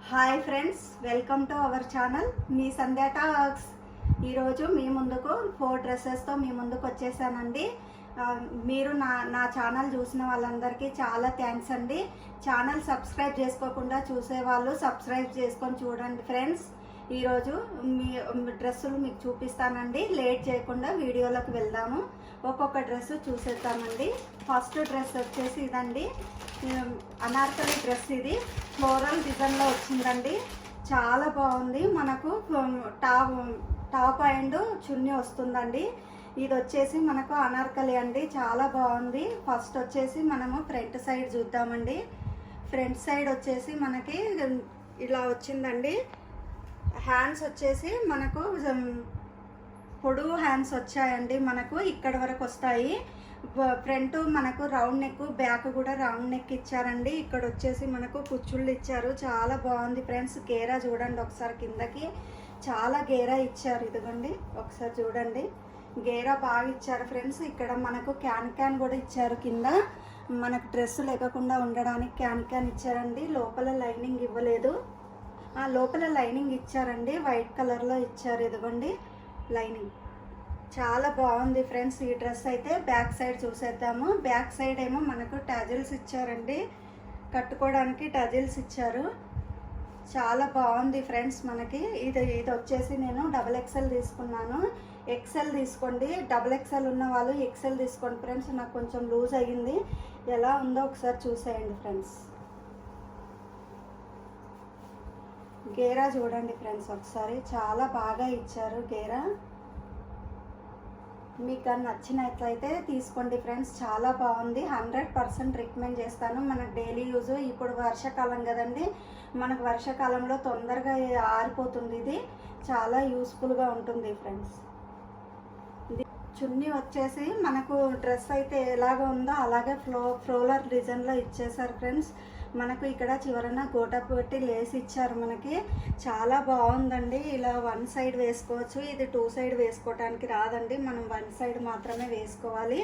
Hi friends, welcome to our channel me Sandhya talks. ఈరోజు మీ ముందుకు 4 డ్రెస్సెస్తో మీ ముందుకు వచ్చేసానండి. మీరు నా ఛానల్ చూసిన వాళ్ళందరికీ చాలా థ్యాంక్స్ అండి. ఛానల్ సబ్స్క్రైబ్ చేసుకోకుండా చూసేవాళ్ళు సబ్స్క్రైబ్ చేసుకొని చూడండి ఫ్రెండ్స్. ఈరోజు మీ డ్రెస్సులు మీకు చూపిస్తానండి. లేట్ చేయకుండా వీడియోలోకి వెళ్దాము. ఒక్కొక్క డ్రెస్సు చూసేద్దామండి. ఫస్ట్ డ్రెస్ వచ్చేసి ఇదండి, అనార్కలి డ్రెస్. ఇది ఫ్లోరల్ డిజైన్లో వచ్చిందండి. చాలా బాగుంది. మనకు టాప్ అండ్ చున్నీ వస్తుందండి. ఇది వచ్చేసి మనకు అనార్కలి అండి, చాలా బాగుంది. ఫస్ట్ వచ్చేసి మనము ఫ్రంట్ సైడ్ చూద్దామండి. ఫ్రంట్ సైడ్ వచ్చేసి మనకి ఇలా వచ్చిందండి. హ్యాండ్స్ వచ్చేసి మనకు పొడుగు హ్యాండ్స్ వచ్చాయండి. మనకు ఇక్కడ వరకు వస్తాయి. ఫ్రంట్ మనకు రౌండ్ నెక్, బ్యాక్ కూడా రౌండ్ నెక్ ఇచ్చారండి. ఇక్కడ వచ్చేసి మనకు కుచ్చుళ్ళు ఇచ్చారు. చాలా బాగుంది ఫ్రెండ్స్. గేరా చూడండి ఒకసారి కిందకి, చాలా గేరా ఇచ్చారు. ఇదిగోండి ఒకసారి చూడండి, గేరా బాగా ఇచ్చారు ఫ్రెండ్స్. ఇక్కడ మనకు క్యాన్ కూడా ఇచ్చారు. కింద మనకు డ్రెస్ లేకుండా ఉండడానికి క్యాన్ ఇచ్చారండి. లోపల లైనింగ్ ఇవ్వలేదు, లోపల లైనింగ్ ఇచ్చారండి. వైట్ కలర్లో ఇచ్చారు. ఇదిగోండి లైనింగ్, చాలా బాగుంది ఫ్రెండ్స్. ఈ డ్రెస్ అయితే బ్యాక్ సైడ్ చూసేద్దాము. బ్యాక్ సైడ్ ఏమో మనకు టజిల్స్ ఇచ్చారండి, కట్టుకోవడానికి టజిల్స్ ఇచ్చారు. చాలా బాగుంది ఫ్రెండ్స్. మనకి ఇది వచ్చేసి నేను XXL తీసుకున్నాను. XL తీసుకోండి. XXL ఉన్న వాళ్ళు XL తీసుకోండి ఫ్రెండ్స్. నాకు కొంచెం లూజ్ అయ్యింది. ఎలా ఉందో ఒకసారి చూసేయండి ఫ్రెండ్స్. గేరా చూడండి ఫ్రెండ్స్ ఒకసారి, చాలా బాగా ఇచ్చారు గేరా. మీకు నచ్చినట్లయితే తీసుకోండి ఫ్రెండ్స్. చాలా బాగుంది. 100% రికమెండ్ చేస్తాను. మనకు డైలీ యూజ్. ఇప్పుడు వర్షాకాలం కదండి, మనకు వర్షాకాలంలో తొందరగా ఆరిపోతుంది. ఇది చాలా యూస్ఫుల్గా ఉంటుంది ఫ్రెండ్స్. చున్నీ వచ్చేసి మనకు డ్రెస్ అయితే ఎలాగ ఉందో అలాగే ఫ్లోరల్ డిజైన్లో ఇచ్చేసారు ఫ్రెండ్స్. మనకు ఇక్కడ చివరన గోట పెట్టి లేసి ఇచ్చారు. మనకి చాలా బాగుందండి. ఇలా 1 సైడ్ వేసుకోవచ్చు. ఇది 2 సైడ్ వేసుకోవడానికి రాదండి, మనం 1 సైడ్ మాత్రమే వేసుకోవాలి.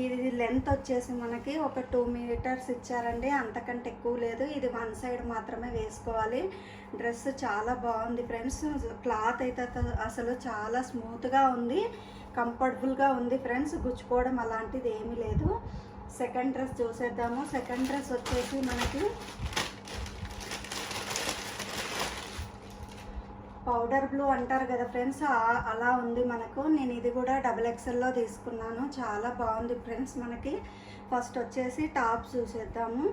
ఇది లెంత్ వచ్చేసి మనకి ఒక 2 మీటర్స్ ఇచ్చారండి, అంతకంటే ఎక్కువ లేదు. ఇది 1 సైడ్ మాత్రమే వేసుకోవాలి. డ్రెస్ చాలా బాగుంది ఫ్రెండ్స్. క్లాత్ అయితే అసలు చాలా స్మూత్గా ఉంది, కంఫర్టబుల్గా ఉంది ఫ్రెండ్స్. గుచ్చుకోవడం అలాంటిది ఏమీ లేదు. సెకండ్ డ్రెస్ చూసేద్దాము. సెకండ్ డ్రెస్ వచ్చేసి మనకి పౌడర్ బ్లూ అంటారు కదా ఫ్రెండ్స్, అలా ఉంది మనకు. నేను ఇది కూడా XXLలో తీసుకున్నాను. చాలా బాగుంది ఫ్రెండ్స్. మనకి ఫస్ట్ వచ్చేసి టాప్ చూసేద్దాము.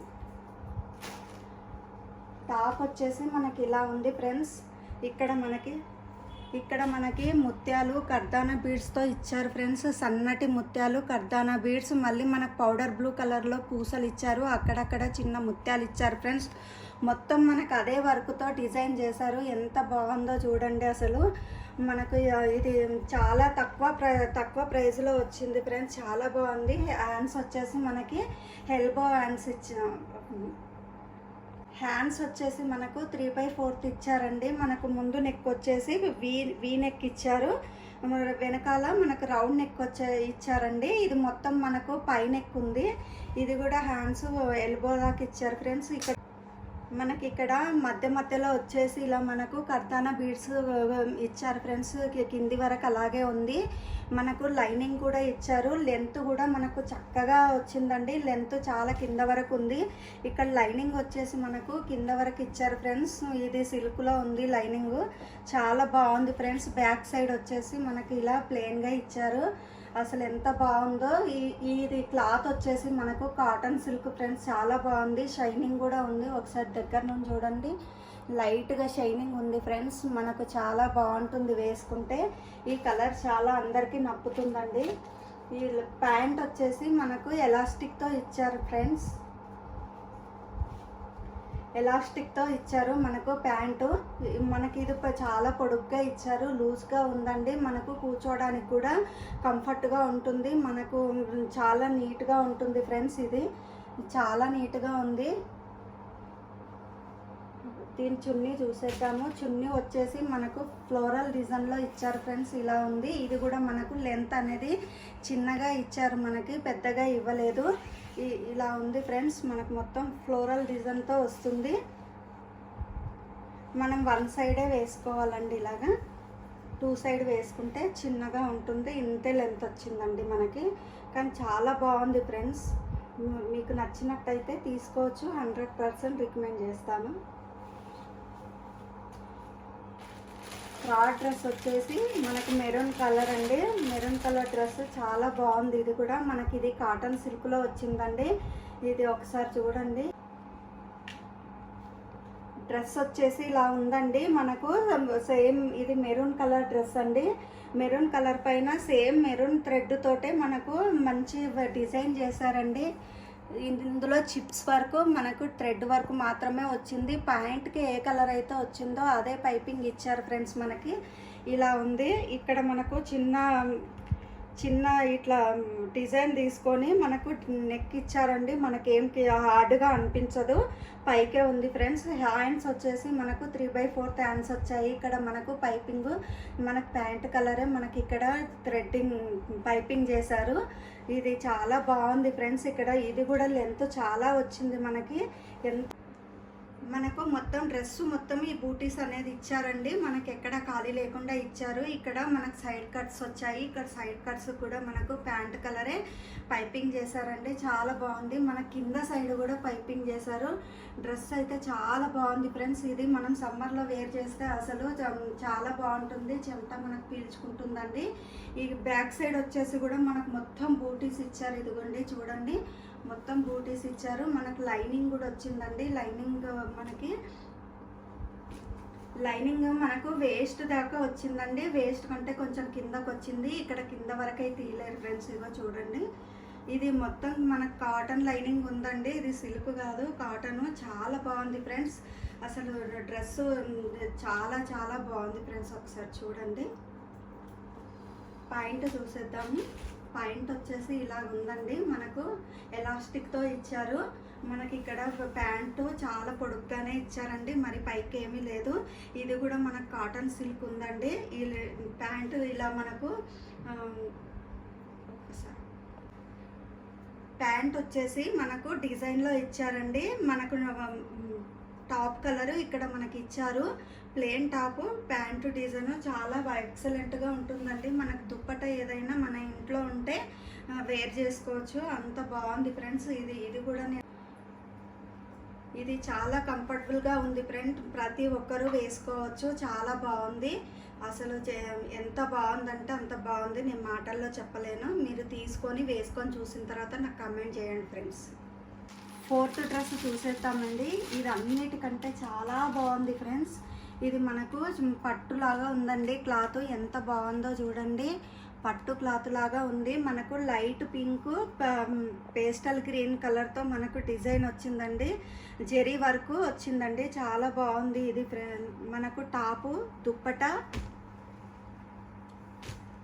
టాప్ వచ్చేసి మనకి ఇలా ఉంది ఫ్రెండ్స్. ఇక్కడ మనకి ముత్యాలు కర్దానా బీడ్స్తో ఇచ్చారు ఫ్రెండ్స్. సన్నటి ముత్యాలు కర్దానా బీడ్స్. మళ్ళీ మనకు పౌడర్ బ్లూ కలర్లో పూసలు ఇచ్చారు. అక్కడక్కడ చిన్న ముత్యాలు ఇచ్చారు ఫ్రెండ్స్. మొత్తం మనకు అదే వర్క్తో డిజైన్ చేశారు. ఎంత బాగుందో చూడండి అసలు. మనకు ఇది చాలా తక్కువ ప్రైస్లో వచ్చింది ఫ్రెండ్స్. చాలా బాగుంది. హ్యాండ్స్ వచ్చేసి మనకి ఎల్బో హ్యాండ్స్ వచ్చేసి మనకు 3/4 ఇచ్చారండి. మనకు ముందు నెక్ వచ్చేసి వీ నెక్ ఇచ్చారు. వెనకాల మనకు రౌండ్ నెక్ ఇచ్చారండి. ఇది మొత్తం మనకు పై నెక్ ఉంది. ఇది కూడా హ్యాండ్స్ ఎల్బో దాకా ఇచ్చారు ఫ్రెండ్స్. మనకి ఇక్కడ మధ్యలో వచ్చేసి ఇలా మనకు కర్దానా బీడ్స్ ఇచ్చారు ఫ్రెండ్స్. కింది వరకు అలాగే ఉంది. మనకు లైనింగ్ కూడా ఇచ్చారు. లెంత్ కూడా మనకు చక్కగా వచ్చిందండి. లెంత్ చాలా కింద వరకు ఉంది. ఇక్కడ లైనింగ్ వచ్చేసి మనకు కింద వరకు ఇచ్చారు ఫ్రెండ్స్. ఇది సిల్క్లో ఉంది లైనింగ్, చాలా బాగుంది ఫ్రెండ్స్. బ్యాక్ సైడ్ వచ్చేసి మనకి ఇలా ప్లెయిన్గా ఇచ్చారు. అసలు ఎంత బాగుందో. ఇది క్లాత్ వచ్చేసి మనకు కాటన్ సిల్క్ ఫ్రెండ్స్. చాలా బాగుంది. షైనింగ్ కూడా ఉంది. ఒకసారి దగ్గర నుంచి చూడండి, లైట్గా షైనింగ్ ఉంది ఫ్రెండ్స్. మనకు చాలా బాగుంటుంది వేసుకుంటే. ఈ కలర్ చాలా అందరికీ నప్పుతుందండి. ఈ ప్యాంట్ వచ్చేసి మనకు ఎలాస్టిక్తో ఇచ్చారు ఫ్రెండ్స్. ఎలాస్టిక్తో ఇచ్చారు మనకు ప్యాంటు. మనకి ఇది చాలా పొడుగ్గా ఇచ్చారు, లూజ్గా ఉందండి. మనకు కూర్చోవడానికి కూడా కంఫర్ట్గా ఉంటుంది. మనకు చాలా నీట్గా ఉంటుంది ఫ్రెండ్స్. ఇది చాలా నీట్గా ఉంది. దీని చున్నీ చూసేద్దాము. చున్నీ వచ్చేసి మనకు ఫ్లోరల్ డిజైన్లో ఇచ్చారు ఫ్రెండ్స్. ఇలా ఉంది. ఇది కూడా మనకు లెంత్ అనేది చిన్నగా ఇచ్చారు, మనకి పెద్దగా ఇవ్వలేదు. ఇలా ఉంది ఫ్రెండ్స్. మనకు మొత్తం ఫ్లోరల్ డిజైన్తో వస్తుంది. మనం వన్ సైడే వేసుకోవాలండి. ఇలాగా 2 సైడ్ వేసుకుంటే చిన్నగా ఉంటుంది. ఇంతే లెంత్ వచ్చిందండి మనకి, కానీ చాలా బాగుంది ఫ్రెండ్స్. మీకు నచ్చినట్టయితే తీసుకోవచ్చు. 100% రికమెండ్ చేస్తాను. ఫ్రాడ్ డ్రెస్ వచ్చేసి మనకి మెరూన్ కలర్ అండి. మెరూన్ కలర్ డ్రెస్ చాలా బాగుంది. ఇది కూడా మనకి ఇది కాటన్ సిల్క్లో వచ్చిందండి. ఇది ఒకసారి చూడండి. డ్రెస్ వచ్చేసి ఇలా ఉందండి. మనకు సేమ్ ఇది మెరూన్ కలర్ డ్రెస్ అండి. మెరూన్ కలర్ పైన సేమ్ మెరూన్ థ్రెడ్ తోటే మనకు మంచి డిజైన్ చేశారండి. ఇందులో చిప్స్ వర్క్, మనకు థ్రెడ్ వర్క్ మాత్రమే వచ్చింది. ప్యాంట్కి ఏ కలర్ అయితే వచ్చిందో అదే పైపింగ్ ఇచ్చారు ఫ్రెండ్స్. మనకి ఇలా ఉంది. ఇక్కడ మనకు చిన్న ఇట్లా డిజైన్ తీసుకొని మనకు నెక్ ఇచ్చారండి. మనకేం హార్డ్గా అనిపించదు, పైకే ఉంది ఫ్రెండ్స్. హ్యాండ్స్ వచ్చేసి మనకు 3/4 హ్యాండ్స్ వచ్చాయి. ఇక్కడ మనకు పైపింగ్ మనకు ప్యాంట్ కలరే మనకి ఇక్కడ థ్రెడ్డింగ్ పైపింగ్ చేశారు. ఇది చాలా బాగుంది ఫ్రెండ్స్. ఇక్కడ ఇది కూడా లెంత్ చాలా వచ్చింది మనకి. మనకు మొత్తం డ్రెస్ మొత్తం ఈ బూటీస్ అనేది ఇచ్చారండి. మనకి ఎక్కడ ఖాళీ లేకుండా ఇచ్చారు. ఇక్కడ మనకు సైడ్ కట్స్ వచ్చాయి. ఇక్కడ సైడ్ కట్స్ కూడా మనకు ప్యాంట్ కలరే పైపింగ్ చేశారండి. చాలా బాగుంది. మన కింద సైడ్ కూడా పైపింగ్ చేశారు. డ్రెస్ అయితే చాలా బాగుంది ఫ్రెండ్స్. ఇది మనం సమ్మర్లో వేర్ చేస్తే అసలు చాలా బాగుంటుంది. చెమట మనకు పీల్చుకుంటుందండి. ఈ బ్యాక్ సైడ్ వచ్చేసి కూడా మనకు మొత్తం బూటీస్ ఇచ్చారు. ఇదిగోండి చూడండి, మొత్తం బూటీస్ ఇచ్చారు. మనకు లైనింగ్ కూడా వచ్చిందండి. లైనింగ్ మనకు వేస్ట్ దాకా వచ్చిందండి. వేస్ట్ కంటే కొంచెం కిందకు వచ్చింది. ఇక్కడ కింద వరకు అయితే తీయలేరు ఫ్రెండ్స్. ఇగో చూడండి, ఇది మొత్తం మనకు కాటన్ లైనింగ్ ఉందండి. ఇది సిల్క్ కాదు, కాటన్. చాలా బాగుంది ఫ్రెండ్స్. అసలు డ్రెస్ చాలా చాలా బాగుంది ఫ్రెండ్స్. ఒకసారి చూడండి. పాయింట్ చూసేద్దాము. పాయింట్ వచ్చేసి ఇలా ఉందండి. మనకు ఎలాస్టిక్తో ఇచ్చారు. మనకి ఇక్కడ ప్యాంటు చాలా పొడుగ్గానే ఇచ్చారండి, మరి పైకి ఏమీ లేదు. ఇది కూడా మనకు కాటన్ సిల్క్ ఉందండి. ఈ ప్యాంటు ఇలా మనకు ప్యాంట్ వచ్చేసి మనకు డిజైన్లో ఇచ్చారండి. మనకు టాప్ కలర్ ఇక్కడ మనకి ఇచ్చారు. ప్లెయిన్ టాప్, ప్యాంటు డిజైన్ చాలా ఎక్సలెంట్గా ఉంటుందండి. మనకు దుప్పట ఏదైనా మన ఇంట్లో ఉంటే వేర్ చేసుకోవచ్చు. అంత బాగుంది ఫ్రెండ్స్. ఇది కూడా ఇది చాలా కంఫర్టబుల్గా ఉంది ఫ్రెండ్. ప్రతి ఒక్కరూ వేసుకోవచ్చు. చాలా బాగుంది. అసలు ఎంత బాగుందంటే అంత బాగుంది. నేను మాటల్లో చెప్పలేను. మీరు తీసుకొని వేసుకొని చూసిన తర్వాత నాకు కమెంట్ చేయండి ఫ్రెండ్స్. 4th డ్రెస్ చూసేద్దామండి. ఇది అన్నిటికంటే చాలా బాగుంది ఫ్రెండ్స్. ఇది మనకు పట్టులాగా ఉందండి. క్లాత్ ఎంత బాగుందో చూడండి. పట్టు క్లాత్ లాగా ఉంది. మనకు లైట్ పింక్, పేస్టల్ గ్రీన్ కలర్తో మనకు డిజైన్ వచ్చిందండి. జెరీ వర్క్ వచ్చిందండి. చాలా బాగుంది. ఇది మనకు టాపు, దుప్పట,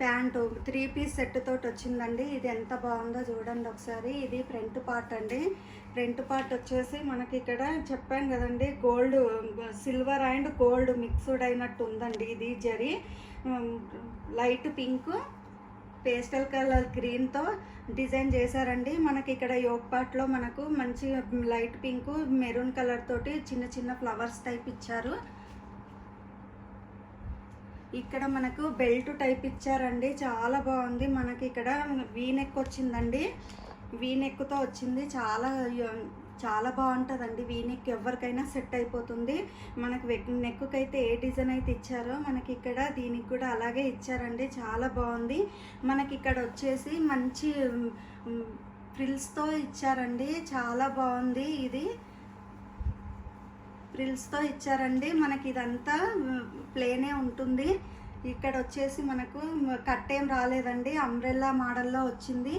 ప్యాంటు 3 పీస్ సెట్ తోటి వచ్చిందండి. ఇది ఎంత బాగుందో చూడండి ఒకసారి. ఇది ఫ్రంట్ పార్ట్ అండి. ఫ్రంట్ పార్ట్ వచ్చేసి మనకి ఇక్కడ చెప్పాను కదండి, gold, silver and gold mixed అయినట్టు ఉందండి. ఇది zari light pink, pastel colour గ్రీన్తో డిజైన్ చేశారండి. మనకి ఇక్కడ యోక్ పార్ట్లో మనకు మంచి లైట్ పింక్, మెరూన్ కలర్ తోటి చిన్న చిన్న ఫ్లవర్స్ టైప్ ఇచ్చారు. ఇక్కడ మనకు బెల్ట్ టైప్ ఇచ్చారండి. చాలా బాగుంది. మనకి ఇక్కడ వీ నెక్ వచ్చిందండి. వీ నెక్తో వచ్చింది. చాలా బాగుంటుందండి. వీ నెక్ ఎవరికైనా సెట్ అయిపోతుంది. మనకు నెక్కి అయితే ఏ డిజైన్ అయితే ఇచ్చారో మనకి ఇక్కడ దీనికి కూడా అలాగే ఇచ్చారండి. చాలా బాగుంది. మనకి ఇక్కడ వచ్చేసి మంచి ఫ్రిల్స్తో ఇచ్చారండి. చాలా బాగుంది. ఇది ఫ్రిల్స్తో ఇచ్చారండి. మనకి ఇదంతా ప్లేనే ఉంటుంది. ఇక్కడ వచ్చేసి మనకు కట్టేం రాలేదండి. అంబ్రెల్లా మోడల్లో వచ్చింది.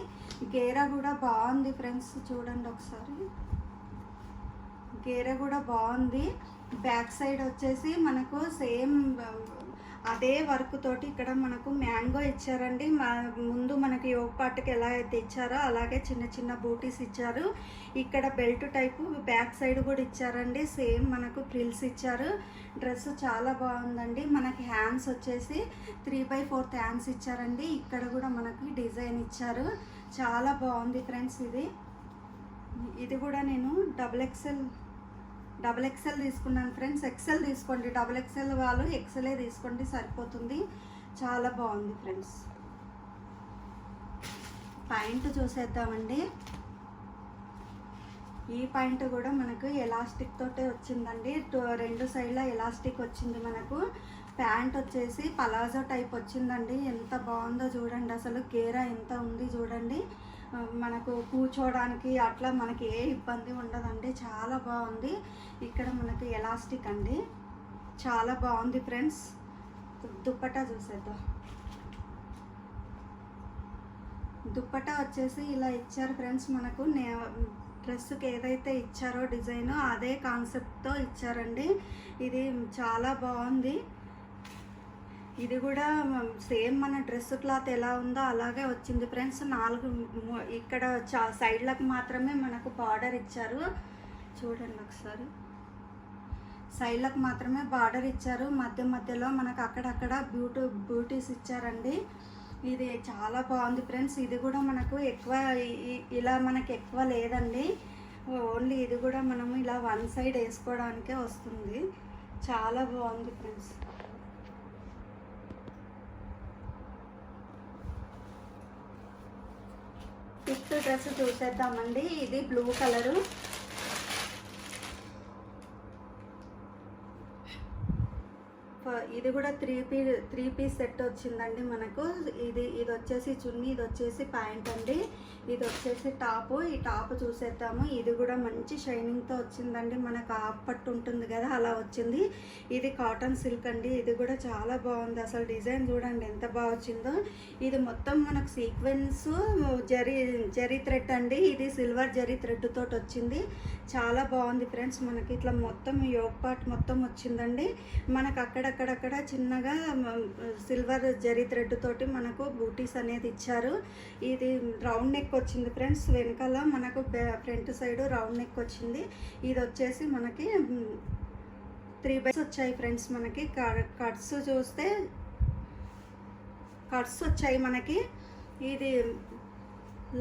గేరా కూడా బాగుంది ఫ్రెండ్స్. చూడండి ఒకసారి, గేరా కూడా బాగుంది. బ్యాక్ సైడ్ వచ్చేసి మనకు సేమ్ అదే వర్క్ తోటి ఇక్కడ మనకు మ్యాంగో ఇచ్చారండి. ముందు మనకి యోక్ పార్ట్కి ఎలా అయితే ఇచ్చారో అలాగే చిన్న చిన్న బూటీస్ ఇచ్చారు. ఇక్కడ బెల్ట్ టైపు బ్యాక్ సైడ్ కూడా ఇచ్చారండి. సేమ్ మనకు ఫ్రిల్స్ ఇచ్చారు. డ్రెస్ చాలా బాగుందండి. మనకి హ్యాండ్స్ వచ్చేసి 3/4 హ్యాండ్స్ ఇచ్చారండి. ఇక్కడ కూడా మనకి డిజైన్ ఇచ్చారు. చాలా బాగుంది ఫ్రెండ్స్. ఇది కూడా నేను డబుల్ ఎక్సెల్ తీసుకున్నాను ఫ్రెండ్స్. ఎక్సెల్ తీసుకోండి, డబుల్ ఎక్సెల్ వాళ్ళు ఎక్సెలే తీసుకోండి, సరిపోతుంది. చాలా బాగుంది ఫ్రెండ్స్. పాయింట్ చూసేద్దామండి. ఈ పాయింట్ కూడా మనకు ఎలాస్టిక్ తోటే వచ్చిందండి. రెండు సైడ్ల ఎలాస్టిక్ వచ్చింది మనకు. ప్యాంట్ వచ్చేసి పలాజో టైప్ వచ్చిందండి. ఎంత బాగుందో చూడండి, అసలు గేరా ఎంత ఉంది చూడండి. మనకు కూర్చోవడానికి అట్లా మనకి ఏ ఇబ్బంది ఉండదండి, చాలా బాగుంది. ఇక్కడ మనకి ఎలాస్టిక్ అండి, చాలా బాగుంది ఫ్రెండ్స్. దుప్పటా చూసేద్దాం. దుప్పటా వచ్చేసి ఇలా ఇచ్చారు ఫ్రెండ్స్. మనకు డ్రెస్సుకి ఏదైతే ఇచ్చారో డిజైన్ అదే కాన్సెప్ట్తో ఇచ్చారండి. ఇది చాలా బాగుంది. ఇది కూడా సేమ్ మన డ్రెస్ క్లాత్ ఎలా ఉందో అలాగే వచ్చింది ఫ్రెండ్స్. 4 ఇక్కడ సైడ్లకు మాత్రమే మనకు బార్డర్ ఇచ్చారు. చూడండి ఒకసారి, సైడ్లకు మాత్రమే బార్డర్ ఇచ్చారు. మధ్యలో మనకు అక్కడక్కడ బ్యూటీస్ ఇచ్చారండి. ఇది చాలా బాగుంది ఫ్రెండ్స్. ఇది కూడా మనకు ఎక్కువ ఇలా మనకు ఎక్కువ లేదండి. ఓన్లీ ఇది కూడా మనము ఇలా వన్ సైడ్ వేసుకోవడానికే వస్తుంది. చాలా బాగుంది ఫ్రెండ్స్. ఫిఫ్త్ డ్రెస్ చూసేద్దామండి. ఇది బ్లూ కలరు. ఇది కూడా త్రీ పీస్ సెట్ వచ్చిందండి మనకు. ఇది వచ్చేసి చున్నీ, ఇది వచ్చేసి ప్యాంట్ అండి, ఇది వచ్చేసి టాపు. ఈ టాప్ చూసేద్దాము. ఇది కూడా మంచి షైనింగ్తో వచ్చిందండి. మనకు పట్టు ఉంటుంది కదా అలా వచ్చింది. ఇది కాటన్ సిల్క్ అండి. ఇది కూడా చాలా బాగుంది. అసలు డిజైన్ చూడండి ఎంత బాగా వచ్చిందో. ఇది మొత్తం మనకు సీక్వెన్స్ జరీ థ్రెడ్ అండి. ఇది సిల్వర్ జరీ థ్రెడ్ తోటి వచ్చింది. చాలా బాగుంది ఫ్రెండ్స్. మనకి ఇట్లా మొత్తం యోగ్ పార్ట్ మొత్తం వచ్చిందండి. మనకు అక్కడక్కడక్కడ చిన్నగా సిల్వర్ జరీ థ్రెడ్ తోటి మనకు బూటీస్ అనేది ఇచ్చారు. ఇది రౌండ్ నెక్ వచ్చింది ఫ్రెండ్స్. వెనకాల మనకు ఫ్రంట్ సైడ్ రౌండ్ నెక్ వచ్చింది. ఇది వచ్చేసి మనకి 3 బైస్ వచ్చాయి ఫ్రెండ్స్. మనకి కట్స్ చూస్తే కట్స్ వచ్చాయి మనకి. ఇది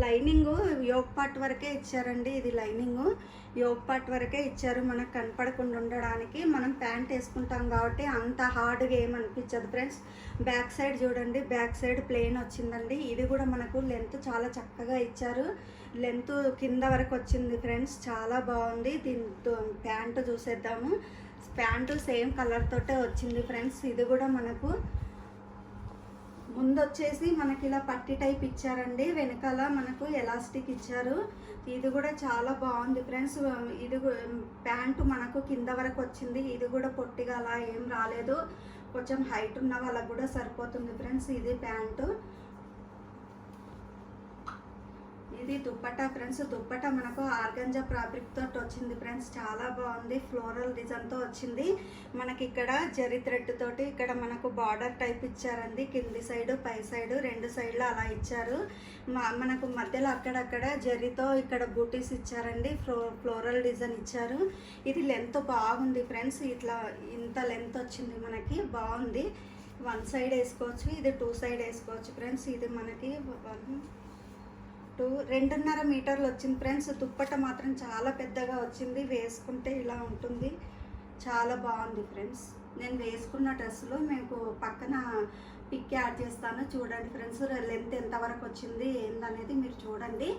లైనింగ్ యోగ్ పార్ట్ వరకే ఇచ్చారండి. ఇది లైనింగ్ యోగ్ పార్ట్ వరకే ఇచ్చారు, మనకు కనపడకుండా ఉండడానికి. మనం ప్యాంట్ వేసుకుంటాం కాబట్టి అంత హార్డ్గా ఏమనిపించదు ఫ్రెండ్స్. బ్యాక్ సైడ్ చూడండి, బ్యాక్ సైడ్ ప్లెయిన్ వచ్చిందండి. ఇది కూడా మనకు లెంత్ చాలా చక్కగా ఇచ్చారు. లెంత్ కింద వరకు వచ్చింది ఫ్రెండ్స్. చాలా బాగుంది. దీంతో ప్యాంట్ చూసేద్దాము. ప్యాంటు సేమ్ కలర్ తోటే వచ్చింది ఫ్రెండ్స్. ఇది కూడా మనకు ముందు వచ్చేసి మనకి ఇలా పట్టి టైప్ ఇచ్చారండి. వెనకాల మనకు ఎలాస్టిక్ ఇచ్చారు. ఇది కూడా చాలా బాగుంది ఫ్రెండ్స్. ఇది ప్యాంటు మనకు కింద వరకు వచ్చింది. ఇది కూడా పొట్టిగా అలా ఏం రాలేదు. కొంచెం హైట్ ఉన్న వాళ్ళకు కూడా సరిపోతుంది ఫ్రెండ్స్. ఇది ప్యాంటు. ఇది దుప్పటా ఫ్రెండ్స్. దుప్పటా మనకు ఆర్గంజా ఫ్యాబ్రిక్ తోటి వచ్చింది ఫ్రెండ్స్. చాలా బాగుంది. ఫ్లోరల్ డిజైన్తో వచ్చింది. మనకి ఇక్కడ జరీ థ్రెడ్ తోటి ఇక్కడ మనకు బార్డర్ టైప్ ఇచ్చారండి. కింది సైడ్ పై సైడ్ 2 సైడ్లు అలా ఇచ్చారు. మనకు మధ్యలో అక్కడక్కడ జరీతో ఇక్కడ బూటీస్ ఇచ్చారండి. ఫ్లోరల్ డిజైన్ ఇచ్చారు. ఇది లెంత్ బాగుంది ఫ్రెండ్స్. ఇట్లా ఇంత లెంత్ వచ్చింది మనకి, బాగుంది. 1 సైడ్ వేసుకోవచ్చు, ఇది 2 సైడ్ వేసుకోవచ్చు ఫ్రెండ్స్. ఇది మనకి 2.5 మీటర్లు వచ్చింది ఫ్రెండ్స్. దుప్పట మాత్రం చాలా పెద్దగా వచ్చింది. వేసుకుంటే ఇలా ఉంటుంది. చాలా బాగుంది ఫ్రెండ్స్. నేను వేసుకున్న డ్రెస్సులో మీకు పక్కన పిక్ యాడ్ చేస్తాను, చూడండి ఫ్రెండ్స్. లెంత్ ఎంతవరకు వచ్చింది ఏందనేది మీరు చూడండి.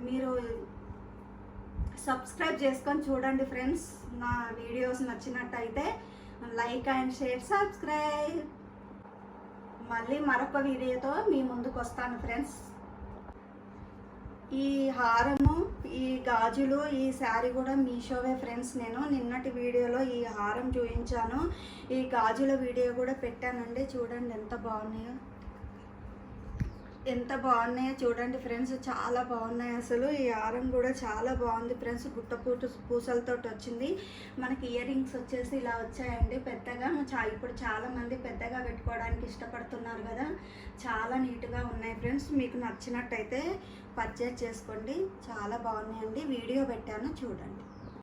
మీరు సబ్స్క్రైబ్ చేసుకొని చూడండి ఫ్రెండ్స్. నా వీడియోస్ నచ్చినట్టయితే లైక్ అండ్ షేర్, సబ్స్క్రైబ్. మళ్ళీ మరొక వీడియోతో మీ ముందుకు వస్తాను ఫ్రెండ్స్. ఈ హారము, ఈ గాజులు, ఈ శారీ కూడా మీషోవే ఫ్రెండ్స్. నేను నిన్నటి వీడియోలో ఈ హారం చూపించాను, ఈ గాజుల వీడియో కూడా పెట్టానండి. చూడండి ఎంత బాగున్నాయో చూడండి ఫ్రెండ్స్. చాలా బాగున్నాయి అసలు. ఈ హారం కూడా చాలా బాగుంది ఫ్రెండ్స్. పూసలతో వచ్చింది. మనకి ఇయర్ రింగ్స్ వచ్చేసి ఇలా వచ్చాయండి పెద్దగా. ఇప్పుడు చాలామంది పెద్దగా పెట్టుకోవడానికి ఇష్టపడుతున్నారు కదా. చాలా నీట్గా ఉన్నాయి ఫ్రెండ్స్. మీకు నచ్చినట్టయితే పర్చేజ్ చేసుకోండి. చాలా బాగున్నాయండి. వీడియో పెట్టాను, చూడండి.